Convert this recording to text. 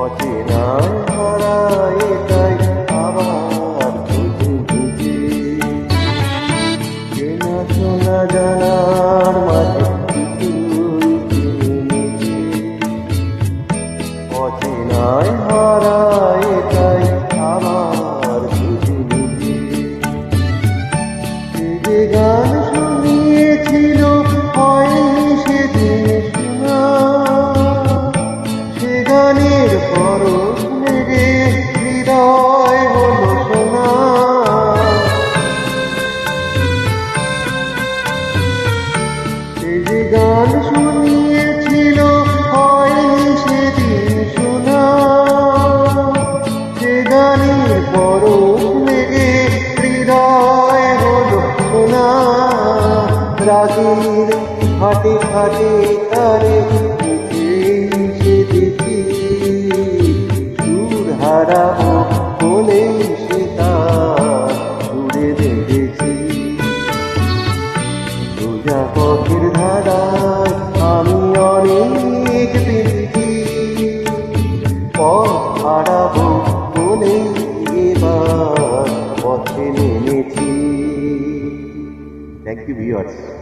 অচেনায় হারায় তাই আবার খুঁজে খুঁজে চেনা শোনা জানার মাঝে অচেনায় হারায় তাই আবার খুঁজে খুঁজে যে গান শুনিয়েছিল হয়নি সেদিন শোনা সে গানের পরশ লেগে হৃদয় হলো শোনা সে যে গান শুনিয়েছিল হয়নি সেদিন শোনা সে গানের পরশ লেগে হৃদয় হলো শোনা রাগের ফাটে ফাটে তারে সে দেখি সুর হারাবো বলে সে তার সুরে দেখেছি সোজা পথের ধারায় আমি অনেক দেখি পথ হারাবো বলে এবার পথে নেমেছি। Thank you viewers.